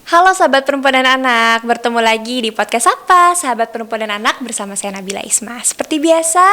Halo sahabat perempuan dan anak, bertemu lagi di podcast apa? Sahabat perempuan dan anak bersama saya Nabila Isma. Seperti biasa,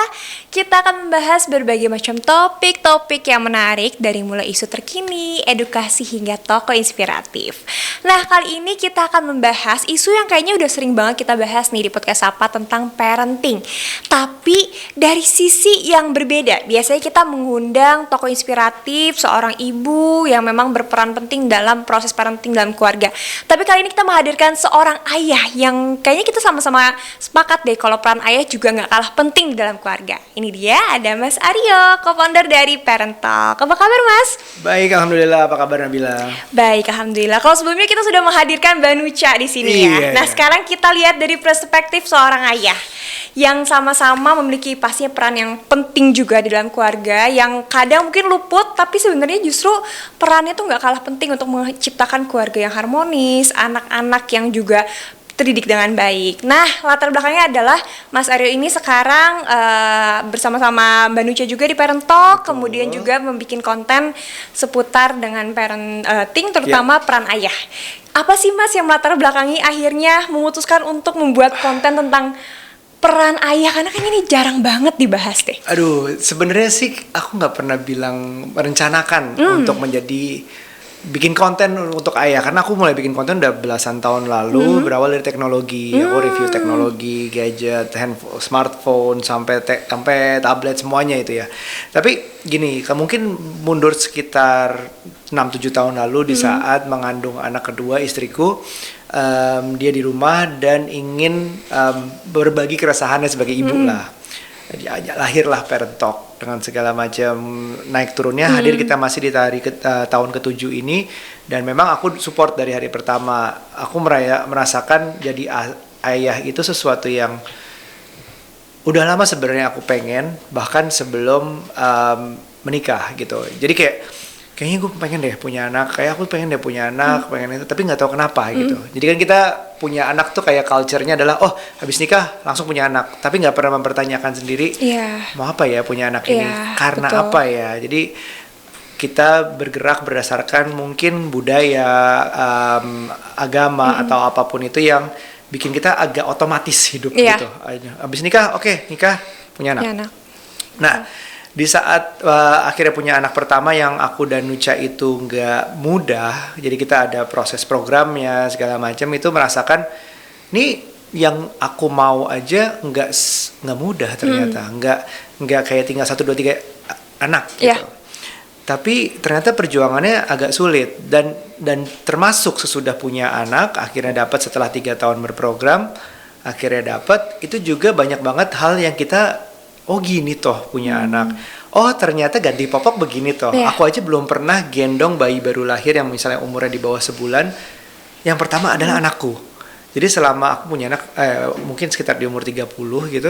kita akan membahas berbagai macam topik-topik yang menarik dari mulai isu terkini, edukasi hingga tokoh inspiratif. Nah, kali ini kita akan membahas isu yang kayaknya udah sering banget kita bahas nih di podcast apa tentang parenting. Tapi dari sisi yang berbeda. Biasanya kita mengundang tokoh inspiratif, seorang ibu yang memang berperan penting dalam proses parenting dalam keluarga. Tapi kali ini kita menghadirkan seorang ayah yang kayaknya kita sama-sama sepakat deh kalau peran ayah juga nggak kalah penting di dalam keluarga. Ini dia ada Mas Aryo, co-founder dari Parent Talk. Apa kabar Mas? Baik, alhamdulillah. Apa kabar Nabila? Baik, alhamdulillah. Kalau sebelumnya kita sudah menghadirkan Mbak Nucha di sini ya. Nah, sekarang kita lihat dari perspektif seorang ayah yang sama-sama memiliki pastinya peran yang penting juga di dalam keluarga, yang kadang mungkin luput, tapi sebenarnya justru perannya tuh nggak kalah penting untuk menciptakan keluarga yang harmonis, anak-anak yang juga terdidik dengan baik. Nah, latar belakangnya adalah Mas Aryo ini sekarang bersama-sama Mbak Nucha juga di Parent Talk, kemudian juga membuat konten seputar dengan parenting, terutama peran ayah. Apa sih Mas yang latar belakangi akhirnya memutuskan untuk membuat konten tentang peran ayah, karena kan ini jarang banget dibahas deh. Aduh, sebenarnya sih aku nggak pernah bilang merencanakan untuk menjadi bikin konten untuk ayah, karena aku mulai bikin konten udah belasan tahun lalu. Berawal dari teknologi. Aku review teknologi, gadget, handphone, smartphone sampai tablet semuanya itu ya. Tapi gini, mungkin mundur sekitar 6-7 tahun lalu di saat mengandung anak kedua istriku. Dia di rumah dan ingin berbagi keresahannya sebagai ibu lah. Jadi lahirlah Parent Talk dengan segala macam naik turunnya. Hadir kita masih di tahun ke-7 ini, dan memang aku support dari hari pertama. Aku merasakan jadi ayah itu sesuatu yang udah lama sebenarnya aku pengen, bahkan sebelum menikah gitu. Jadi kayaknya gue pengen deh punya anak, pengen itu, tapi nggak tahu kenapa gitu. Jadi kan kita punya anak tuh kayak culture-nya adalah habis nikah langsung punya anak, tapi nggak pernah mempertanyakan sendiri mau apa ya punya anak ini, karena betul. Apa ya. Jadi kita bergerak berdasarkan mungkin budaya, agama atau apapun itu yang bikin kita agak otomatis hidup gitu. Abis nikah, nikah punya anak. Nah, di saat akhirnya punya anak pertama yang aku dan Nucha itu nggak mudah, jadi kita ada proses programnya segala macam, itu merasakan nih yang aku mau aja nggak mudah ternyata, nggak kayak tinggal 1, 2, 3 anak gitu. Tapi ternyata perjuangannya agak sulit, dan termasuk sesudah punya anak akhirnya dapat setelah 3 tahun berprogram, akhirnya dapat itu juga banyak banget hal yang kita gini toh punya anak. Ternyata ganti popok begini toh. Aku aja belum pernah gendong bayi baru lahir yang misalnya umurnya di bawah sebulan. Yang pertama adalah anakku. Jadi selama aku punya anak, mungkin sekitar di umur 30 gitu,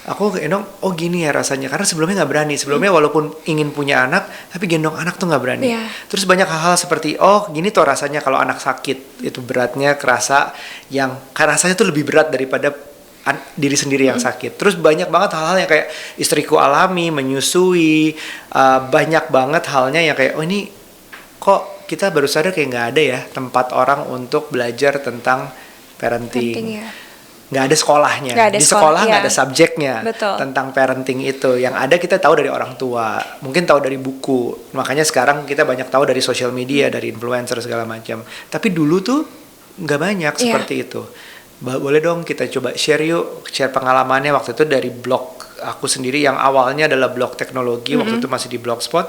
aku gendong, gini ya rasanya. Karena sebelumnya nggak berani. Sebelumnya walaupun ingin punya anak, tapi gendong anak tuh nggak berani. Terus banyak hal-hal seperti, gini tuh rasanya kalau anak sakit. Itu beratnya kerasa, rasanya tuh lebih berat daripada diri sendiri yang sakit. Terus banyak banget hal-hal yang kayak istriku alami, menyusui, banyak banget halnya yang kayak ini kok kita baru sadar kayak nggak ada ya tempat orang untuk belajar tentang parenting. Nggak ada sekolahnya. Di sekolah nggak ada subjeknya. Betul. Tentang parenting itu. Yang ada kita tahu dari orang tua, mungkin tahu dari buku. Makanya sekarang kita banyak tahu dari social media, dari influencer segala macam. Tapi dulu tuh nggak banyak seperti itu. Boleh dong kita coba share pengalamannya waktu itu dari blog aku sendiri yang awalnya adalah blog teknologi. Waktu itu masih di Blogspot.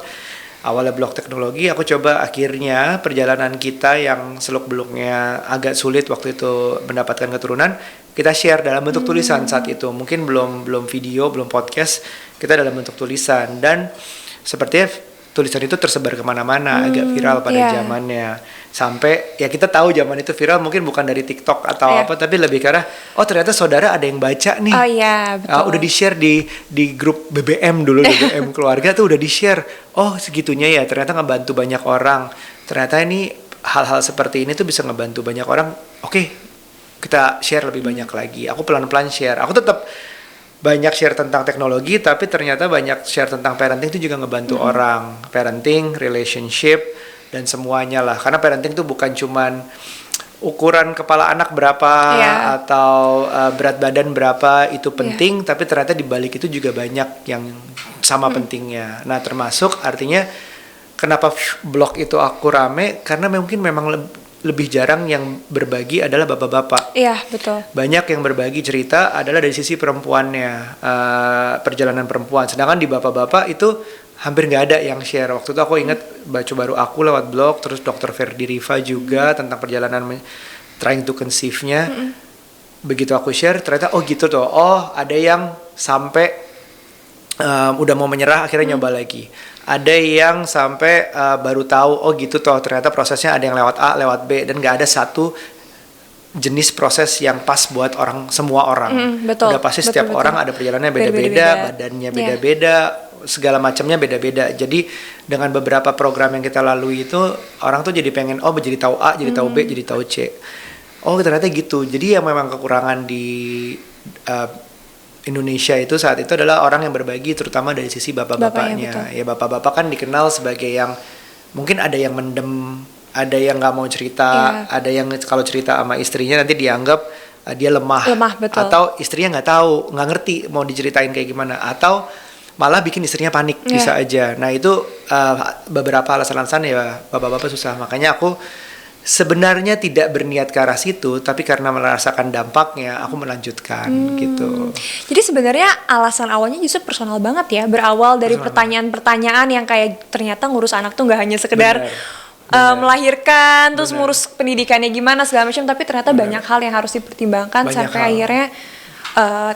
Awalnya blog teknologi, aku coba akhirnya perjalanan kita yang seluk-beluknya agak sulit waktu itu mendapatkan keturunan, kita share dalam bentuk tulisan saat itu. Mungkin belum video, belum podcast, kita dalam bentuk tulisan. Dan sepertinya tulisan itu tersebar kemana-mana, agak viral pada zamannya. Sampai ya kita tahu zaman itu viral mungkin bukan dari TikTok atau apa, tapi lebih karena ternyata saudara ada yang baca nih. Betul. Udah di-share di grup BBM dulu, BBM keluarga tuh udah di-share. Segitunya ya, ternyata ngebantu banyak orang. Ternyata ini hal-hal seperti ini tuh bisa ngebantu banyak orang. Oke, kita share lebih banyak lagi. Aku pelan-pelan share. Aku tetap banyak share tentang teknologi, tapi ternyata banyak share tentang parenting itu juga ngebantu orang. Parenting, relationship, dan semuanya lah. Karena parenting itu bukan cuman ukuran kepala anak berapa atau berat badan berapa itu penting, tapi ternyata di balik itu juga banyak yang sama pentingnya. Nah, termasuk artinya kenapa blog itu aku rame karena mungkin memang lebih jarang yang berbagi adalah bapak-bapak. Iya, betul. Banyak yang berbagi cerita adalah dari sisi perempuannya, perjalanan perempuan. Sedangkan di bapak-bapak itu hampir nggak ada yang share. Waktu itu aku ingat baru aku lewat blog, terus Dr. Ferdi Riva juga tentang perjalanan trying to conceive-nya. Begitu aku share, ternyata oh gitu tuh. Oh, ada yang sampai udah mau menyerah akhirnya nyoba lagi. Ada yang sampai baru tahu oh gitu toh ternyata prosesnya ada yang lewat A, lewat B, dan nggak ada satu jenis proses yang pas buat semua orang. Betul, udah pasti setiap orang ada perjalanannya beda-beda, badannya beda-beda, segala macamnya beda-beda. Jadi dengan beberapa program yang kita lalui itu orang tuh jadi pengen jadi tahu A, jadi tahu B, jadi tahu C. Oh ternyata gitu. Jadi yang memang kekurangan di Indonesia itu saat itu adalah orang yang berbagi, terutama dari sisi bapak-bapaknya. Ya bapak-bapak kan dikenal sebagai yang mungkin ada yang mendem, ada yang nggak mau cerita, ada yang kalau cerita sama istrinya nanti dianggap dia lemah, betul. Atau istrinya nggak tahu, nggak ngerti mau diceritain kayak gimana, atau malah bikin istrinya panik, bisa aja. Nah itu beberapa alasan-alasan ya bapak-bapak susah. Makanya aku sebenarnya tidak berniat ke arah situ, tapi karena merasakan dampaknya, aku melanjutkan gitu. Jadi sebenarnya alasan awalnya justru personal banget ya, berawal dari pertanyaan-pertanyaan yang kayak ternyata ngurus anak tuh nggak hanya sekedar melahirkan, terus ngurus pendidikannya gimana segala macam, tapi ternyata banyak hal yang harus dipertimbangkan sampai akhirnya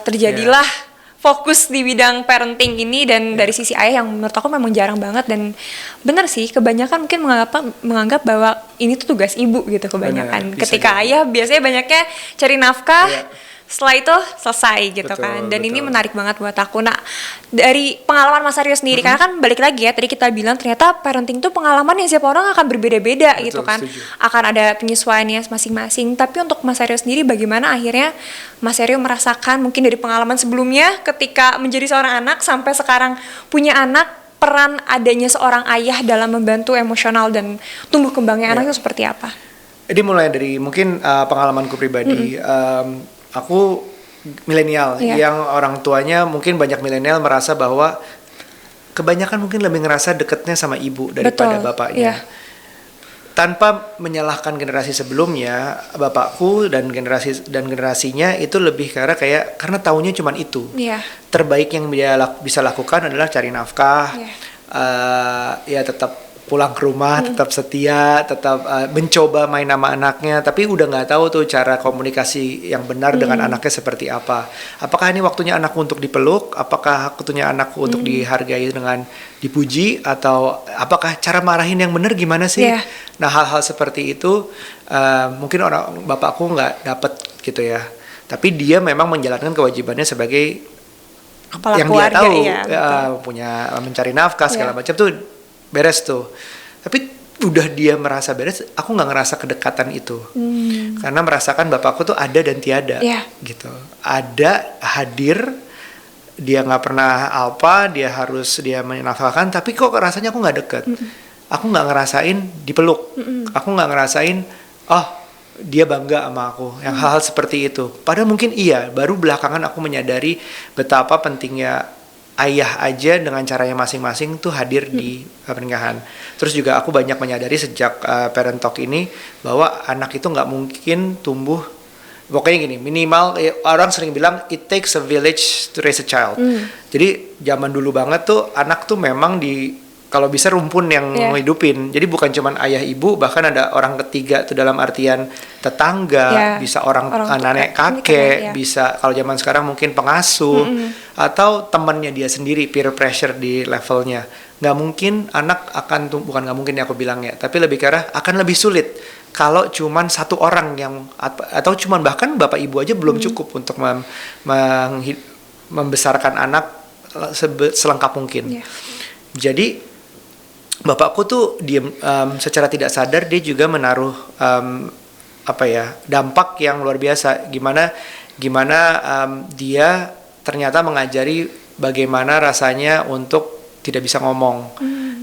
terjadilah fokus di bidang parenting ini. Dan dari sisi ayah yang menurut aku memang jarang banget, dan benar sih kebanyakan mungkin menganggap bahwa ini tuh tugas ibu gitu kebanyakan. Ketika ayah biasanya banyaknya cari nafkah, setelah itu selesai gitu kan. Dan ini menarik banget buat aku. Nah, dari pengalaman Mas Aryo sendiri, karena kan balik lagi ya, tadi kita bilang ternyata parenting tuh pengalaman yang setiap orang akan berbeda-beda gitu kan. Setuju. Akan ada penyesuaiannya masing-masing. Tapi untuk Mas Aryo sendiri bagaimana akhirnya Mas Aryo merasakan mungkin dari pengalaman sebelumnya ketika menjadi seorang anak sampai sekarang punya anak, peran adanya seorang ayah dalam membantu emosional dan tumbuh kembangnya anak itu seperti apa? Jadi mulai dari mungkin pengalamanku pribadi, aku milenial yang orang tuanya mungkin banyak milenial merasa bahwa kebanyakan mungkin lebih ngerasa deketnya sama ibu daripada bapaknya. Tanpa menyalahkan generasi sebelumnya, bapakku dan generasinya itu lebih karena taunya cuman itu. Terbaik yang dia bisa lakukan adalah cari nafkah, ya tetap pulang ke rumah, tetap setia, tetap mencoba main sama anaknya, tapi udah nggak tahu tuh cara komunikasi yang benar dengan anaknya seperti apa. Apakah ini waktunya anakku untuk dipeluk? Apakah waktunya anakku untuk dihargai dengan dipuji? Atau apakah cara marahin yang benar gimana sih? Nah hal-hal seperti itu mungkin bapakku nggak dapet gitu ya. Tapi dia memang menjalankan kewajibannya sebagai kepala yang keluarga, dia tahu, punya mencari nafkah segala macam tuh beres tuh. Tapi udah dia merasa beres, aku nggak ngerasa kedekatan itu, karena merasakan bapakku tuh ada dan tiada, gitu. Ada, hadir, dia nggak pernah dia menafkahkan, tapi kok rasanya aku nggak deket. Aku nggak ngerasain dipeluk, aku nggak ngerasain, dia bangga sama aku, yang hal-hal seperti itu. Padahal mungkin baru belakangan aku menyadari betapa pentingnya ayah aja dengan caranya masing-masing tuh hadir di pernikahan. Terus juga aku banyak menyadari sejak Parent Talk ini bahwa anak itu nggak mungkin tumbuh. Pokoknya gini, minimal orang sering bilang it takes a village to raise a child. Jadi zaman dulu banget tuh anak tuh memang kalau bisa rumpun yang menghidupin. Jadi bukan cuman ayah ibu, bahkan ada orang ketiga tuh dalam artian tetangga, bisa orang nenek kakek, bisa kalau zaman sekarang mungkin pengasuh, atau temannya dia sendiri, peer pressure di levelnya. Nggak mungkin anak akan bukan nggak mungkin ya aku bilang ya, tapi lebih karena akan lebih sulit kalau cuman satu orang yang atau cuman bahkan bapak ibu aja belum cukup untuk membesarkan anak selengkap mungkin. Jadi bapakku tuh secara tidak sadar dia juga menaruh dampak yang luar biasa. Gimana dia ternyata mengajari bagaimana rasanya untuk tidak bisa ngomong.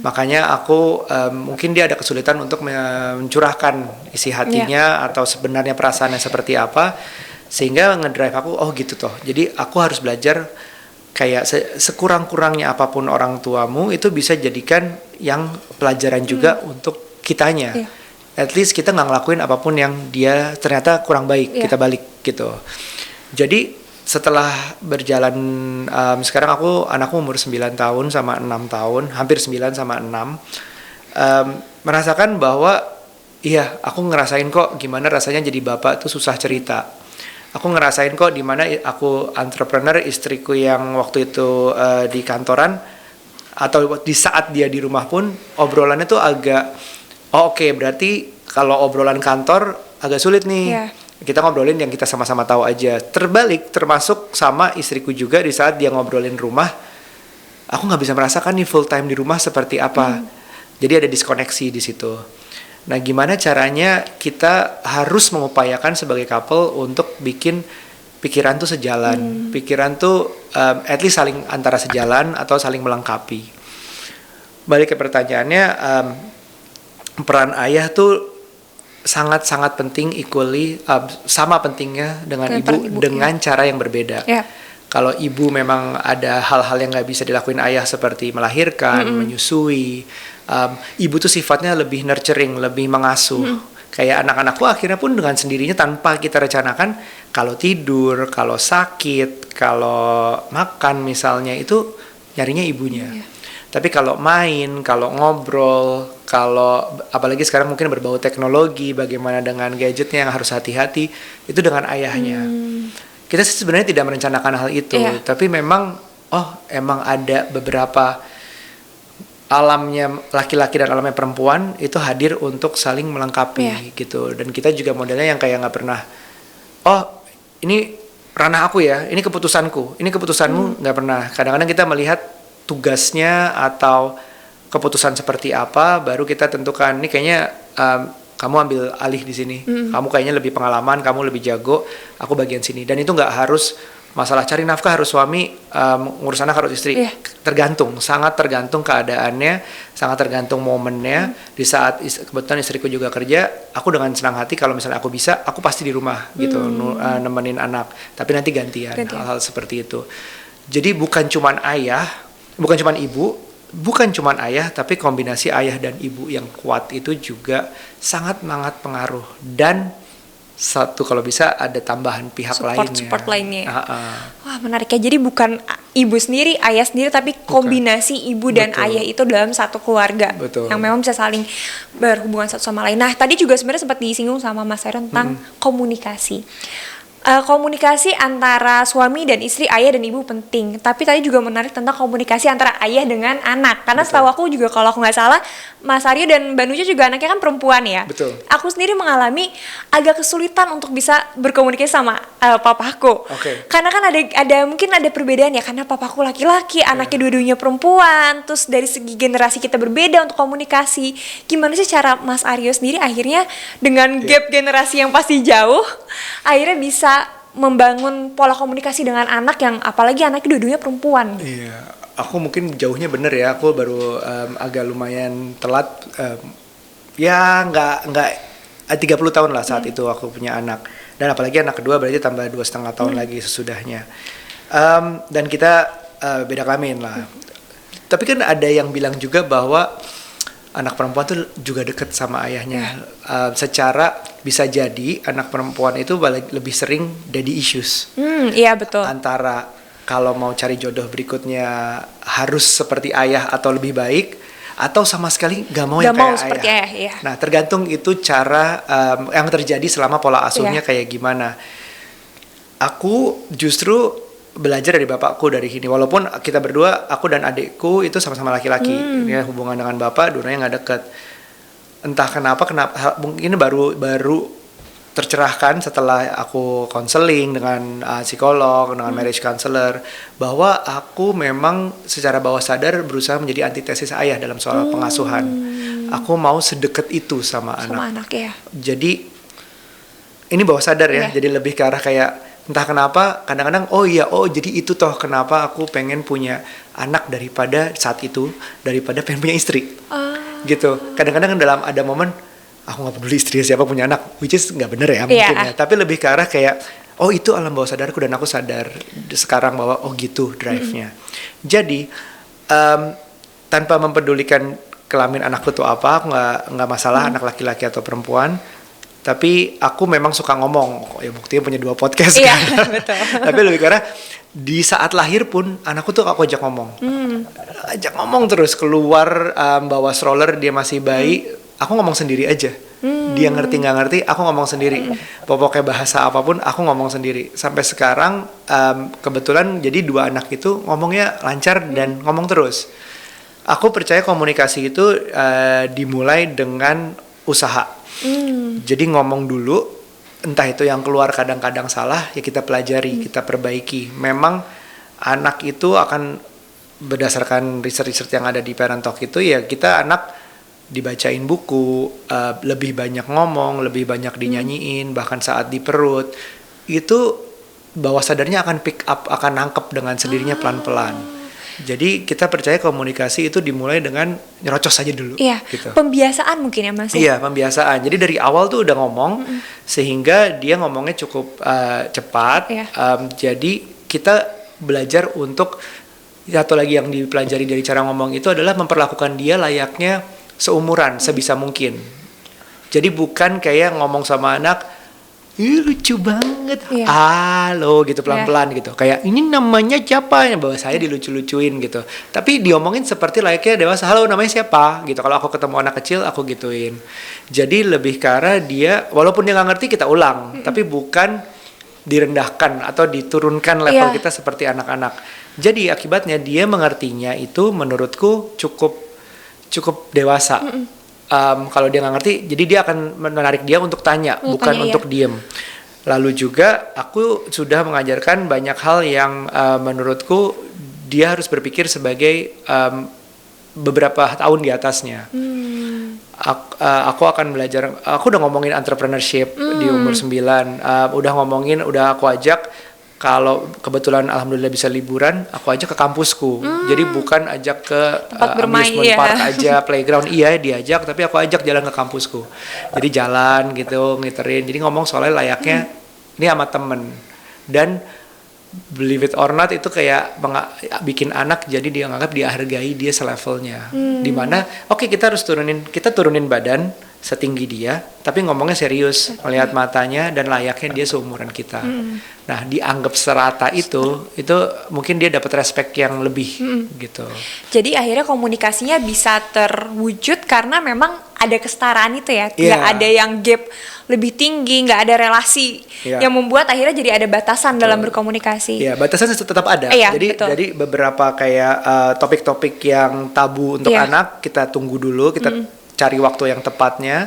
Makanya aku mungkin dia ada kesulitan untuk mencurahkan isi hatinya atau sebenarnya perasaannya seperti apa, sehingga ngedrive aku gitu toh. Jadi aku harus belajar kayak sekurang-kurangnya apapun orang tuamu itu bisa jadikan yang pelajaran juga untuk kitanya. At least kita nggak ngelakuin apapun yang dia ternyata kurang baik, kita balik gitu. Jadi setelah berjalan sekarang anakku umur 9 tahun sama 6 tahun, hampir 9 sama 6, merasakan bahwa iya, aku ngerasain kok gimana rasanya jadi bapak tuh susah cerita. Aku ngerasain kok dimana aku entrepreneur, istriku yang waktu itu di kantoran atau di saat dia di rumah pun obrolannya tuh agak oke, berarti kalau obrolan kantor agak sulit nih. Kita ngobrolin yang kita sama-sama tahu aja. Terbalik, termasuk sama istriku juga di saat dia ngobrolin rumah, aku nggak bisa merasakan nih full time di rumah seperti apa. Jadi ada diskoneksi di situ. Nah, gimana caranya kita harus mengupayakan sebagai couple untuk bikin pikiran tuh sejalan. Pikiran tuh at least saling antara sejalan atau saling melengkapi. Balik ke pertanyaannya, peran ayah tuh sangat-sangat penting, equally sama pentingnya dengan ibu dengan cara yang berbeda. Kalau ibu memang ada hal-hal yang nggak bisa dilakuin ayah seperti melahirkan, menyusui, ibu tuh sifatnya lebih nurturing, lebih mengasuh. Kayak anak-anakku akhirnya pun dengan sendirinya tanpa kita rencanakan, kalau tidur, kalau sakit, kalau makan misalnya itu nyarinya ibunya. Tapi kalau main, kalau ngobrol, kalau apalagi sekarang mungkin berbau teknologi, bagaimana dengan gadgetnya yang harus hati-hati, itu dengan ayahnya. Kita sebenarnya tidak merencanakan hal itu, tapi memang emang ada beberapa alamnya laki-laki dan alamnya perempuan itu hadir untuk saling melengkapi gitu. Dan kita juga modelnya yang kayak nggak pernah, ini ranah aku ya, ini keputusanku, ini keputusanmu, nggak pernah. Kadang-kadang kita melihat tugasnya atau keputusan seperti apa, baru kita tentukan ini kayaknya kamu ambil alih di sini, kamu kayaknya lebih pengalaman, kamu lebih jago, aku bagian sini. Dan itu nggak harus masalah cari nafkah harus suami, ngurus anak harus istri. Tergantung, sangat tergantung keadaannya, sangat tergantung momennya. Di saat kebetulan istriku juga kerja, aku dengan senang hati kalau misalnya aku bisa, aku pasti di rumah gitu, nemenin anak. Tapi nanti gantian. Hal-hal seperti itu. Jadi bukan cuman ibu, bukan cuman ayah, tapi kombinasi ayah dan ibu yang kuat itu juga sangat pengaruh. Dan satu kalau bisa ada tambahan pihak support lainnya. Wah, menarik ya. Jadi bukan ibu sendiri, ayah sendiri, tapi kombinasi ibu dan ayah itu dalam satu keluarga. Yang memang bisa saling berhubungan satu sama lain. Nah, tadi juga sebenarnya sempat disinggung sama Mas Aaron tentang komunikasi. Komunikasi antara suami dan istri, ayah dan ibu penting. Tapi tadi juga menarik tentang komunikasi antara ayah dengan anak. Karena setahu aku juga, kalau aku nggak salah, Mas Aryo dan Mbak Nuja juga anaknya kan perempuan ya. Aku sendiri mengalami agak kesulitan untuk bisa berkomunikasi sama papaku. Karena kan mungkin ada perbedaan ya. Karena papaku laki-laki, anaknya dua-duanya perempuan. Terus dari segi generasi kita berbeda untuk komunikasi. Gimana sih cara Mas Aryo sendiri akhirnya dengan gap generasi yang pasti jauh, akhirnya bisa membangun pola komunikasi dengan anak yang apalagi anaknya dua-duanya perempuan. Iya, aku mungkin jauhnya bener ya. Aku baru agak lumayan telat. Ya nggak 30 tahun lah saat itu aku punya anak. Dan apalagi anak kedua berarti tambah 2,5 tahun lagi sesudahnya. Dan kita beda kelamin lah. Tapi kan ada yang bilang juga bahwa anak perempuan tuh juga deket sama ayahnya. Secara bisa jadi anak perempuan itu lebih sering daddy issues. Iya betul. Antara kalau mau cari jodoh berikutnya harus seperti ayah atau lebih baik, atau sama sekali gak mau yang kayak ayah. Iya. Nah, tergantung itu cara yang terjadi selama pola asuhnya kayak gimana. Aku justru belajar dari bapakku dari sini. Walaupun kita berdua, aku dan adikku itu sama-sama laki-laki. Ya, hubungan dengan bapak dua-duanya nggak deket. Entah kenapa mungkin baru tercerahkan setelah aku konseling dengan psikolog, dengan marriage counselor, bahwa aku memang secara bawah sadar berusaha menjadi antitesis ayah dalam soal pengasuhan. Aku mau sedekat itu sama anak ya. Jadi ini bawah sadar ya. Jadi lebih ke arah kayak entah kenapa kadang-kadang jadi itu toh kenapa aku pengen punya anak daripada pengen punya istri. Gitu. Kadang-kadang dalam ada momen aku nggak peduli istri siapa punya anak, which is nggak bener ya mungkin ya. Tapi lebih ke arah kayak itu alam bawah sadarku dan aku sadar sekarang bahwa gitu drive-nya. Jadi tanpa mempedulikan kelamin anakku tuh apa, aku nggak masalah anak laki-laki atau perempuan. Tapi aku memang suka ngomong, ya buktinya punya 2 podcast kan. Betul. Tapi lebih karena di saat lahir pun anakku tuh aku ajak ngomong, ajak ngomong terus keluar bawa stroller dia masih bayi, aku ngomong sendiri aja. Dia ngerti nggak ngerti, aku ngomong sendiri. Pokoknya bahasa apapun aku ngomong sendiri. Sampai sekarang kebetulan jadi 2 anak itu ngomongnya lancar dan ngomong terus. Aku percaya komunikasi itu dimulai dengan usaha. Jadi ngomong dulu, entah itu yang keluar kadang-kadang salah, ya kita pelajari, kita perbaiki. Memang anak itu akan berdasarkan research yang ada di Parent Talk itu, ya kita anak dibacain buku, lebih banyak ngomong, lebih banyak dinyanyiin, bahkan saat di perut, itu bawah sadarnya akan pick up, akan nangkep dengan sendirinya pelan-pelan. Jadi kita percaya komunikasi itu dimulai dengan nyerocos aja dulu. Iya, gitu. Pembiasaan mungkin ya Mas? Iya, pembiasaan. Jadi dari awal tuh udah ngomong, sehingga dia ngomongnya cukup cepat. Jadi kita belajar untuk, satu lagi yang dipelajari dari cara ngomong itu adalah memperlakukan dia layaknya seumuran, sebisa mungkin. Jadi bukan kayak ngomong sama anak, lucu banget, halo gitu pelan-pelan gitu, kayak ini namanya siapa, yang bawa saya dilucu-lucuin gitu. Tapi diomongin seperti layaknya dewasa, halo namanya siapa gitu. Kalau aku ketemu anak kecil aku gituin. Jadi lebih ke arah dia, walaupun dia nggak ngerti kita ulang, tapi bukan direndahkan atau diturunkan level kita seperti anak-anak. Jadi akibatnya dia mengertinya itu menurutku cukup dewasa. Kalau dia nggak ngerti, jadi dia akan menarik dia untuk tanya, bukan untuk diem. Lalu juga aku sudah mengajarkan banyak hal yang menurutku dia harus berpikir sebagai beberapa tahun di atasnya. Aku akan belajar, aku udah ngomongin entrepreneurship di umur 9, udah aku ajak. Kalau kebetulan alhamdulillah bisa liburan, aku ajak ke kampusku. Jadi bukan ajak ke amusement park aja, playground diajak, tapi aku ajak jalan ke kampusku. Jadi jalan gitu, ngiterin. Jadi ngomong soalnya layaknya ini sama temen. Dan believe it or not itu kayak bikin anak jadi dia nganggap dia hargai dia selevelnya. Dimana kita harus turunin badan setinggi dia, tapi ngomongnya serius, melihat matanya dan layaknya dia seumuran kita. Nah, dianggap serata itu mungkin dia dapat respect yang lebih gitu. Jadi akhirnya komunikasinya bisa terwujud karena memang ada kesetaraan itu ya, nggak ada yang gap lebih tinggi, nggak ada relasi yang membuat akhirnya jadi ada batasan dalam berkomunikasi. Iya, batasan tetap ada. Jadi beberapa kayak topik-topik yang tabu untuk anak kita tunggu dulu, kita cari waktu yang tepatnya.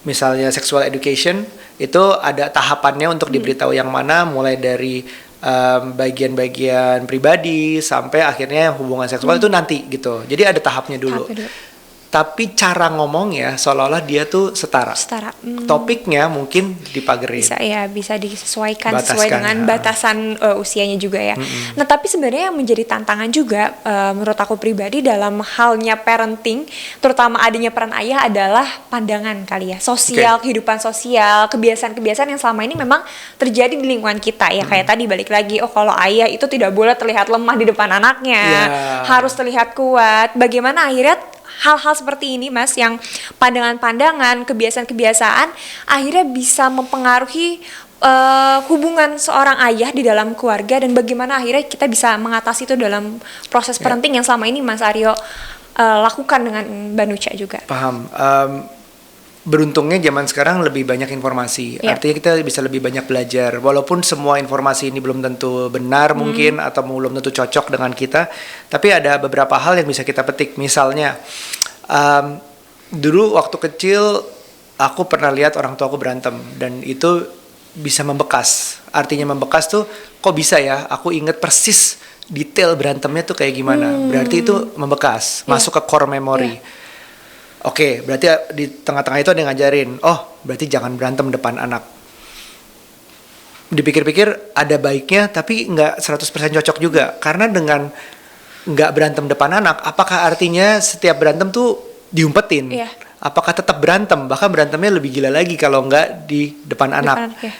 Misalnya sexual education itu ada tahapannya untuk diberitahu yang mana, mulai dari bagian-bagian pribadi sampai akhirnya hubungan seksual itu nanti gitu. Jadi ada tahapnya dulu. Tapi cara ngomongnya seolah-olah dia tuh setara. Topiknya mungkin dipagerin. Bisa disesuaikan sesuai dengan batasan usianya juga ya. Nah, tapi sebenarnya yang menjadi tantangan juga menurut aku pribadi dalam halnya parenting, terutama adanya peran ayah adalah pandangan kali ya. Sosial, kehidupan sosial, kebiasaan-kebiasaan yang selama ini memang terjadi di lingkungan kita ya. Kayak tadi balik lagi, kalau ayah itu tidak boleh terlihat lemah di depan anaknya. Harus terlihat kuat. Bagaimana akhirnya hal-hal seperti ini Mas, yang pandangan-pandangan, kebiasaan-kebiasaan akhirnya bisa mempengaruhi hubungan seorang ayah di dalam keluarga, dan bagaimana akhirnya kita bisa mengatasi itu dalam proses parenting yang selama ini Mas Aryo lakukan dengan Mbak Nucha juga. Paham. Beruntungnya zaman sekarang lebih banyak informasi, artinya kita bisa lebih banyak belajar. Walaupun semua informasi ini belum tentu benar mungkin, atau belum tentu cocok dengan kita, tapi ada beberapa hal yang bisa kita petik. Misalnya, dulu waktu kecil aku pernah lihat orang tua aku berantem, dan itu bisa membekas. Artinya membekas tuh, kok bisa ya? Aku inget persis detail berantemnya tuh kayak gimana. Berarti itu membekas, masuk ke core memory. Oke, berarti di tengah-tengah itu ada yang ngajarin, berarti jangan berantem depan anak. dipikir-pikir ada baiknya, tapi nggak 100% cocok juga. Karena dengan nggak berantem depan anak, apakah artinya setiap berantem tuh diumpetin? Iya. Apakah tetap berantem? Bahkan berantemnya lebih gila lagi kalau nggak di depan anak. Ya.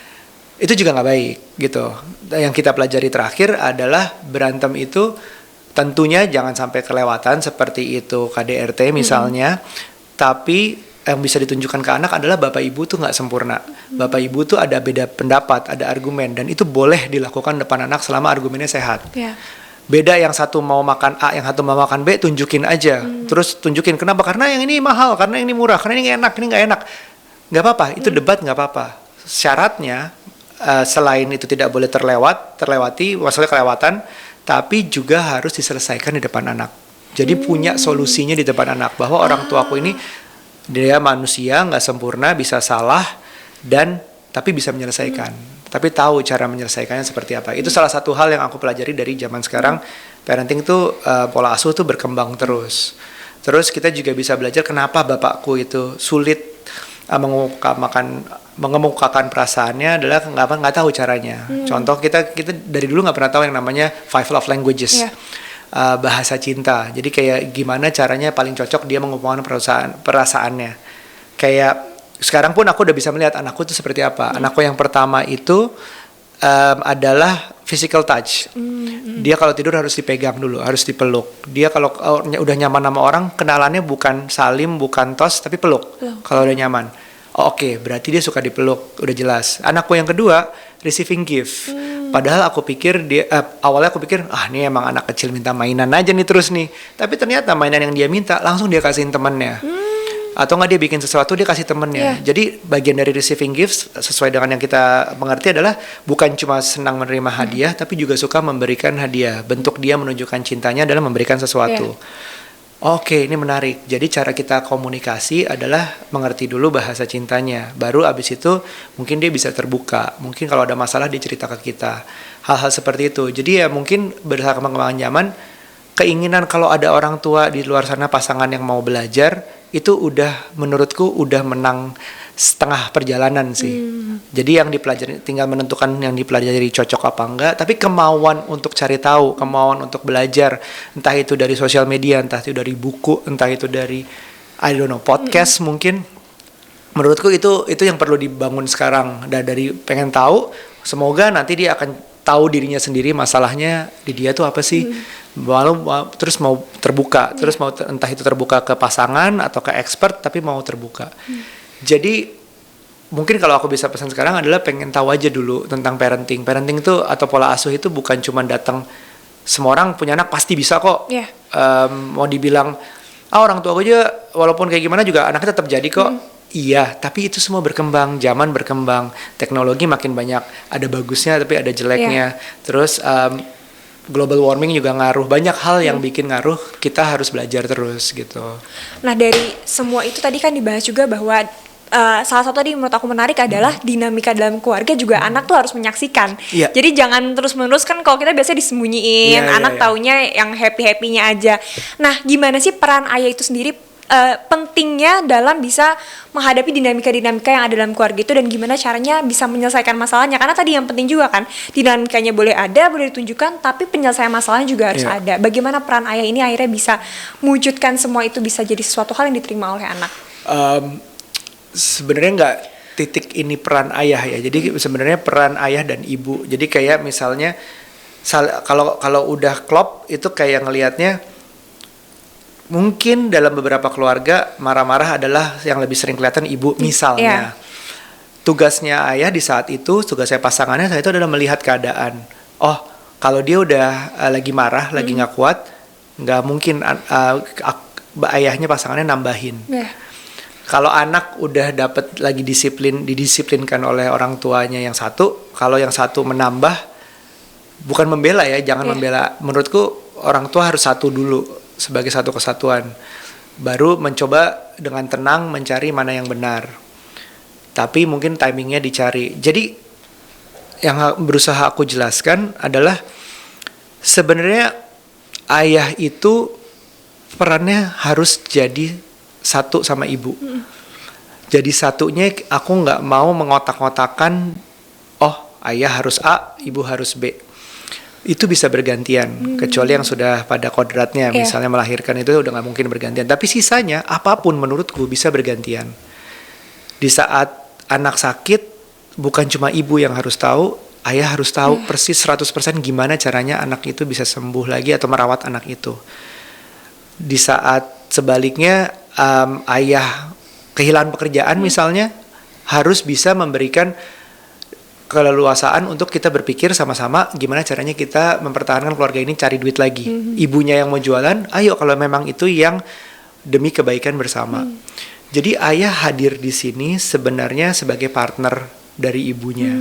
Itu juga nggak baik gitu. Yang kita pelajari terakhir adalah berantem itu tentunya jangan sampai kelewatan seperti itu KDRT misalnya. Tapi yang bisa ditunjukkan ke anak adalah bapak ibu tuh nggak sempurna. Bapak ibu tuh ada beda pendapat, ada argumen, dan itu boleh dilakukan depan anak selama argumennya sehat. Yeah. Beda yang satu mau makan A, yang satu mau makan B, tunjukin aja. Terus tunjukin kenapa? Karena yang ini mahal, karena yang ini murah, karena ini enak, ini nggak enak. Nggak apa-apa, itu debat nggak apa-apa. Syaratnya selain itu tidak boleh terlewati, maksudnya kelewatan, tapi juga harus diselesaikan di depan anak. Jadi punya solusinya di depan anak, bahwa orang tuaku ini dia manusia, nggak sempurna, bisa salah, tapi bisa menyelesaikan. Tapi tahu cara menyelesaikannya seperti apa. Itu salah satu hal yang aku pelajari dari zaman sekarang. Parenting tuh pola asuh tuh berkembang terus. Terus kita juga bisa belajar kenapa bapakku itu sulit mengemukakan perasaannya, adalah nggak tahu caranya. Contoh kita dari dulu nggak pernah tahu yang namanya 5 love languages. Yeah. Bahasa cinta. Jadi kayak gimana caranya paling cocok dia mengungkapkan perasaannya. Kayak sekarang pun aku udah bisa melihat anakku itu seperti apa. Anakku yang pertama itu adalah physical touch. Dia kalau tidur harus dipegang dulu, harus dipeluk. Dia kalau udah nyaman sama orang, kenalannya bukan salim, bukan tos, tapi peluk. Kalau udah nyaman. Oke, berarti dia suka dipeluk, udah jelas. Anakku yang kedua, receiving gift. Padahal aku pikir awalnya aku pikir, ini emang anak kecil minta mainan aja nih terus nih. Tapi ternyata mainan yang dia minta langsung dia kasihin temennya. Atau nggak dia bikin sesuatu dia kasih temennya. Jadi bagian dari receiving gifts sesuai dengan yang kita mengerti adalah bukan cuma senang menerima hadiah, tapi juga suka memberikan hadiah. Bentuk dia menunjukkan cintanya adalah memberikan sesuatu. Oke, ini menarik. Jadi cara kita komunikasi adalah mengerti dulu bahasa cintanya. Baru abis itu mungkin dia bisa terbuka. Mungkin kalau ada masalah dia cerita ke kita. Hal-hal seperti itu. Jadi ya mungkin berdasarkan perkembangan zaman, keinginan kalau ada orang tua di luar sana pasangan yang mau belajar, itu udah menurutku udah menang setengah perjalanan sih. Jadi yang dipelajari tinggal menentukan yang dipelajari cocok apa enggak, tapi kemauan untuk cari tahu, kemauan untuk belajar, entah itu dari sosial media, entah itu dari buku, entah itu dari podcast mungkin. Menurutku itu yang perlu dibangun sekarang. Dan dari pengen tahu, semoga nanti dia akan tahu dirinya sendiri masalahnya di dia tuh apa sih. Terus mau terbuka, terus mau entah itu terbuka ke pasangan atau ke expert, tapi mau terbuka. Jadi mungkin kalau aku bisa pesan sekarang adalah pengen tahu aja dulu tentang parenting. Parenting itu atau pola asuh itu bukan cuma datang, semua orang punya anak pasti bisa kok. Mau dibilang orang tua aja walaupun kayak gimana juga anaknya tetap jadi kok. Iya, tapi itu semua berkembang, zaman berkembang, teknologi makin banyak, ada bagusnya tapi ada jeleknya. Terus global warming juga ngaruh, banyak hal yang bikin ngaruh, kita harus belajar terus gitu. Nah dari semua itu tadi kan dibahas juga bahwa salah satu tadi menurut aku menarik adalah dinamika dalam keluarga juga anak tuh harus menyaksikan. Jadi jangan terus-menerus kan kalau kita biasanya disembunyiin, anak taunya yang happy-happynya aja. Nah gimana sih peran ayah itu sendiri pentingnya dalam bisa menghadapi dinamika-dinamika yang ada dalam keluarga itu, dan gimana caranya bisa menyelesaikan masalahnya, karena tadi yang penting juga kan dinamikanya boleh ada, boleh ditunjukkan, tapi penyelesaian masalahnya juga harus ada. Bagaimana peran ayah ini akhirnya bisa mewujudkan semua itu bisa jadi sesuatu hal yang diterima oleh anak? Sebenarnya nggak titik ini peran ayah ya. Jadi sebenarnya peran ayah dan ibu. Jadi kayak misalnya kalau udah klop itu kayak ngelihatnya mungkin dalam beberapa keluarga marah-marah adalah yang lebih sering kelihatan ibu misalnya. Tugasnya ayah di saat itu, tugasnya pasangannya saat itu adalah melihat keadaan. Oh, kalau dia udah lagi marah, lagi nggak kuat, nggak mungkin ayahnya pasangannya nambahin. Kalau anak udah dapat lagi didisiplinkan oleh orang tuanya yang satu, kalau yang satu menambah, bukan membela ya, jangan membela. Menurutku orang tua harus satu dulu sebagai satu kesatuan, baru mencoba dengan tenang mencari mana yang benar. Tapi mungkin timingnya dicari. Jadi yang berusaha aku jelaskan adalah sebenarnya ayah itu perannya harus jadi satu sama ibu. Jadi satunya aku nggak mau mengotak-ngotakan, oh ayah harus A, ibu harus B. Itu bisa bergantian, kecuali yang sudah pada kodratnya, misalnya melahirkan itu udah nggak mungkin bergantian. Tapi sisanya apapun menurutku bisa bergantian. Di saat anak sakit, bukan cuma ibu yang harus tahu, ayah harus tahu persis 100% gimana caranya anak itu bisa sembuh lagi atau merawat anak itu. Di saat sebaliknya ayah kehilangan pekerjaan misalnya, harus bisa memberikan keleluasaan untuk kita berpikir sama-sama gimana caranya kita mempertahankan keluarga ini cari duit lagi. Ibunya yang mau jualan, ayo kalau memang itu yang demi kebaikan bersama. Jadi ayah hadir di sini sebenarnya sebagai partner dari ibunya.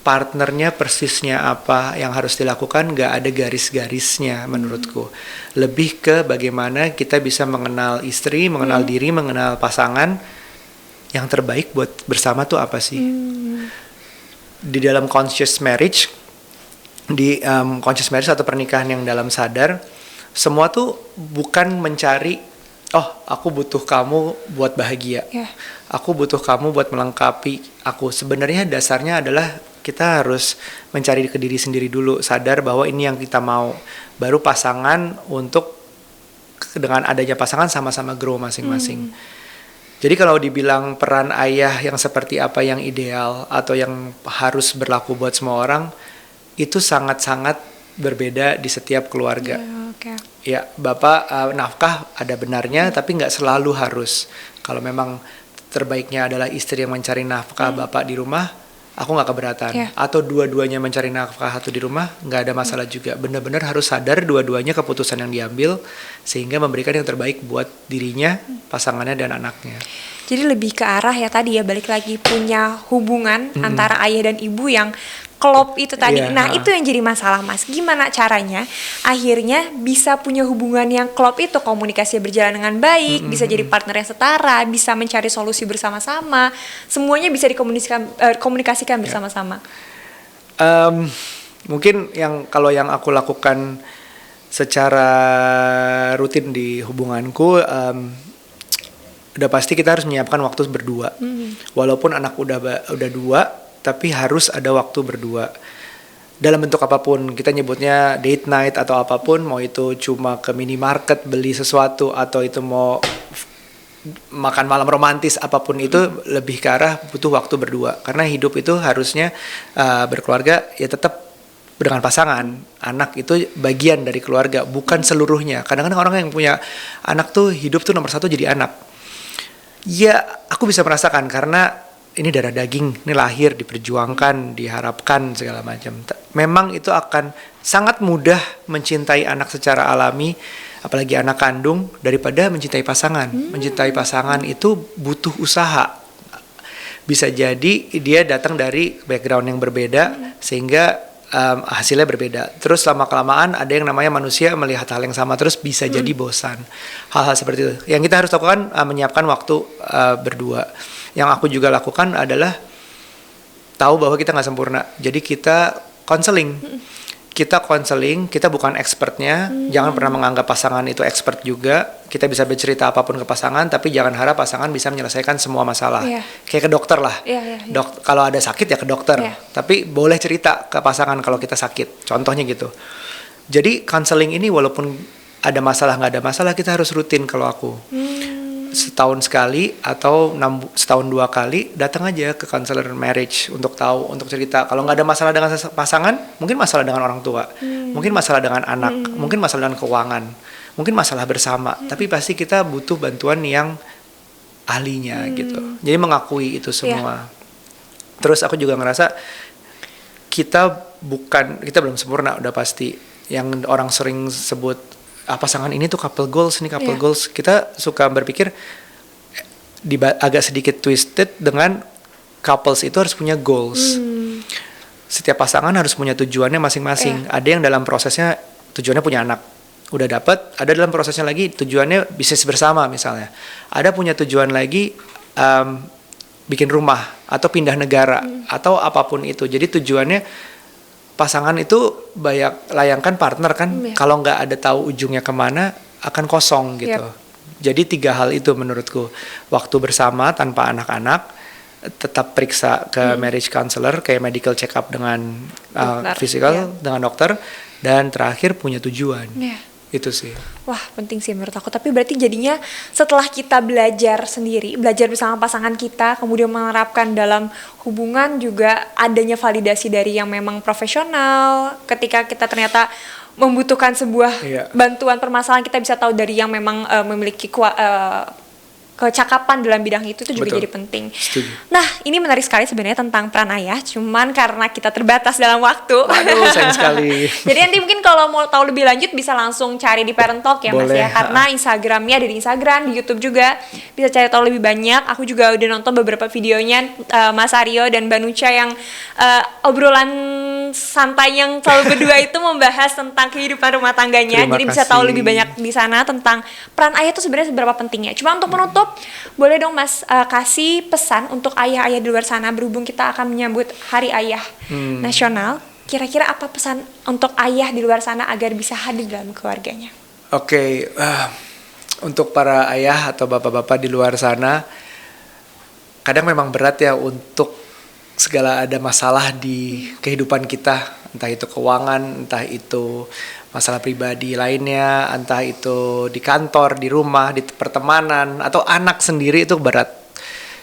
Partnernya persisnya apa yang harus dilakukan, gak ada garis-garisnya menurutku. Lebih ke bagaimana kita bisa mengenal istri, mengenal diri, mengenal pasangan yang terbaik buat bersama tuh apa sih. Di dalam conscious marriage, conscious marriage atau pernikahan yang dalam sadar, semua tuh bukan mencari, oh aku butuh kamu buat bahagia, aku butuh kamu buat melengkapi aku. Sebenarnya dasarnya adalah kita harus mencari ke diri sendiri dulu, sadar bahwa ini yang kita mau, baru pasangan untuk dengan adanya pasangan sama-sama grow masing-masing. Jadi kalau dibilang peran ayah yang seperti apa yang ideal atau yang harus berlaku buat semua orang, itu sangat-sangat berbeda di setiap keluarga. Ya, bapak nafkah ada benarnya, tapi nggak selalu harus. Kalau memang terbaiknya adalah istri yang mencari nafkah bapak di rumah, aku nggak keberatan. Atau dua-duanya mencari nafkah atau di rumah, nggak ada masalah juga. Benar-benar harus sadar dua-duanya keputusan yang diambil, sehingga memberikan yang terbaik buat dirinya, pasangannya, dan anaknya. Jadi lebih ke arah ya tadi ya, balik lagi punya hubungan antara ayah dan ibu yang klop itu tadi. Nah itu yang jadi masalah Mas. Gimana caranya akhirnya bisa punya hubungan yang klop itu, komunikasi berjalan dengan baik, bisa jadi partner yang setara, bisa mencari solusi bersama-sama, semuanya bisa dikomunikasikan bersama-sama. Mungkin kalau yang aku lakukan secara rutin di hubunganku, udah pasti kita harus menyiapkan waktu berdua. Walaupun anak udah 2, tapi harus ada waktu berdua. Dalam bentuk apapun, kita nyebutnya date night atau apapun, mau itu cuma ke minimarket beli sesuatu atau itu mau makan malam romantis, apapun itu lebih ke arah butuh waktu berdua. Karena hidup itu harusnya berkeluarga ya tetap dengan pasangan. Anak itu bagian dari keluarga, bukan seluruhnya. Kadang-kadang orang yang punya anak tuh hidup tuh nomor 1 jadi anak. Ya, aku bisa merasakan karena ini darah daging, ini lahir, diperjuangkan, diharapkan segala macam. Memang itu akan sangat mudah mencintai anak secara alami, apalagi anak kandung, daripada mencintai pasangan. Mencintai pasangan itu butuh usaha. Bisa jadi dia datang dari background yang berbeda, sehingga hasilnya berbeda. Terus lama-kelamaan ada yang namanya manusia melihat hal yang sama terus bisa jadi bosan. Hal-hal seperti itu. Yang kita harus lakukan menyiapkan waktu berdua. Yang aku juga lakukan adalah tahu bahwa kita nggak sempurna. Jadi kita konseling. Kita bukan expertnya. Jangan pernah menganggap pasangan itu expert juga. Kita bisa bercerita apapun ke pasangan, tapi jangan harap pasangan bisa menyelesaikan semua masalah. Kayak ke dokter lah. Kalau ada sakit ya ke dokter. Tapi boleh cerita ke pasangan kalau kita sakit. Contohnya gitu. Jadi konseling ini walaupun ada masalah nggak ada masalah, kita harus rutin kalau aku. Setahun sekali atau setahun 2 kali datang aja ke counselor marriage untuk tahu, untuk cerita. Kalau nggak ada masalah dengan pasangan, mungkin masalah dengan orang tua, mungkin masalah dengan anak, mungkin masalah dengan keuangan, mungkin masalah bersama. Tapi pasti kita butuh bantuan yang ahlinya gitu. Jadi mengakui itu semua. Terus aku juga ngerasa kita belum sempurna, udah pasti. Yang orang sering sebut pasangan ini tuh couple goals, kita suka berpikir agak sedikit twisted dengan couples itu harus punya goals. Setiap pasangan harus punya tujuannya masing-masing. Ada yang dalam prosesnya tujuannya punya anak, udah dapat. Ada dalam prosesnya lagi tujuannya bisnis bersama misalnya. Ada punya tujuan lagi bikin rumah atau pindah negara atau apapun itu. Jadi tujuannya pasangan itu layangkan partner kan, kalau nggak ada tahu ujungnya kemana akan kosong gitu. Jadi 3 hal itu menurutku, waktu bersama tanpa anak-anak, tetap periksa ke marriage counselor, kayak medical check up dengan physical, dengan dokter, dan terakhir punya tujuan. Itu sih. Wah, penting sih menurut aku. Tapi berarti jadinya setelah kita belajar sendiri, belajar bersama pasangan kita, kemudian menerapkan dalam hubungan juga adanya validasi dari yang memang profesional. Ketika kita ternyata membutuhkan sebuah bantuan permasalahan, kita bisa tahu dari yang memang memiliki kecakapan dalam bidang itu juga jadi penting. Setuju. Nah, ini menarik sekali sebenarnya tentang peran ayah, cuman karena kita terbatas dalam waktu. Waduh, sayang sekali. Jadi nanti mungkin kalau mau tahu lebih lanjut bisa langsung cari di Parent Talk ya, Mas ya. Karena Instagramnya ada di Instagram, di YouTube juga bisa cari tahu lebih banyak. Aku juga udah nonton beberapa videonya Mas Aryo dan Mbak Nucha yang obrolan santai yang selalu berdua itu membahas tentang kehidupan rumah tangganya. Jadi bisa tahu lebih banyak di sana tentang peran ayah itu sebenarnya seberapa pentingnya. Cuma untuk menutup, boleh dong Mas kasih pesan untuk ayah-ayah di luar sana, berhubung kita akan menyambut Hari Ayah Nasional. Kira-kira apa pesan untuk ayah di luar sana agar bisa hadir dalam keluarganya? Oke, untuk para ayah atau bapak-bapak di luar sana, kadang memang berat ya untuk segala ada masalah di kehidupan kita, entah itu keuangan, entah itu masalah pribadi lainnya, entah itu di kantor, di rumah, di pertemanan, atau anak sendiri, itu berat.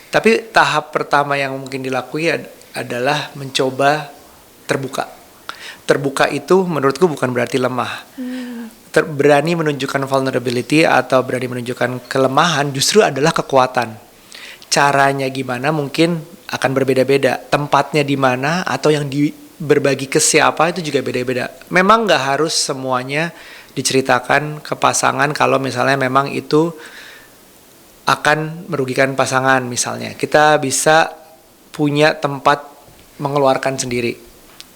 Tapi tahap pertama yang mungkin dilakui adalah mencoba terbuka. Terbuka itu menurutku bukan berarti lemah. Berani menunjukkan vulnerability atau berani menunjukkan kelemahan justru adalah kekuatan. Caranya gimana mungkin akan berbeda-beda. Tempatnya di mana atau yang berbagi ke siapa itu juga beda-beda. Memang nggak harus semuanya diceritakan ke pasangan kalau misalnya memang itu akan merugikan pasangan misalnya. Kita bisa punya tempat mengeluarkan sendiri.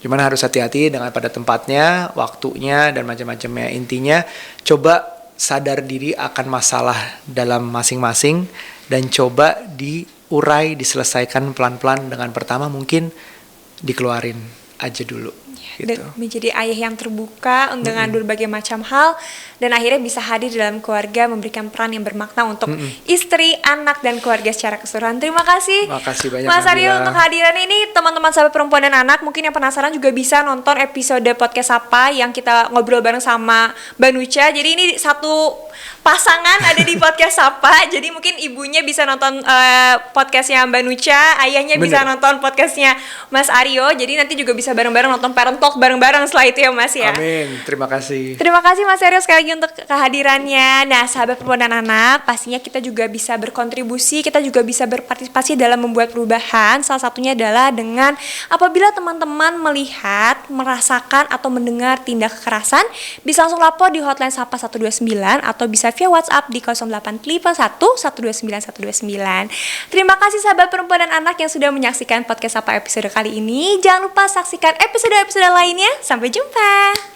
Cuman harus hati-hati dengan pada tempatnya, waktunya, dan macam-macamnya. Intinya coba sadar diri akan masalah dalam masing-masing dan coba diurai, diselesaikan pelan-pelan. Dengan pertama mungkin dikeluarin aja dulu. Gitu. Dan menjadi ayah yang terbuka dengan berbagai macam hal, dan akhirnya bisa hadir dalam keluarga, memberikan peran yang bermakna untuk istri, anak, dan keluarga secara keseluruhan. Terima kasih banyak Mas Aryo Nabila untuk hadiran ini. Teman-teman sahabat perempuan dan anak, mungkin yang penasaran juga bisa nonton episode podcast apa yang kita ngobrol bareng sama Mbak Nucha. Jadi ini satu pasangan ada di podcast apa. Jadi mungkin ibunya bisa nonton podcastnya Mbak Nucha, ayahnya bisa nonton podcastnya Mas Aryo. Jadi nanti juga bisa bareng-bareng nonton Parent Talk bareng-bareng setelah itu ya Mas ya. Amin, terima kasih. Terima kasih Mas Aryo sekali lagi untuk kehadirannya. Nah, sahabat perempuan dan anak, pastinya kita juga bisa berkontribusi, kita juga bisa berpartisipasi dalam membuat perubahan. Salah satunya adalah dengan apabila teman-teman melihat, merasakan atau mendengar tindak kekerasan, bisa langsung lapor di hotline Sapa 129 atau bisa via WhatsApp di 0851 129 129. Terima kasih sahabat perempuan dan anak yang sudah menyaksikan podcast Sapa episode kali ini. Jangan lupa saksikan episode-episode lainnya. Sampai jumpa.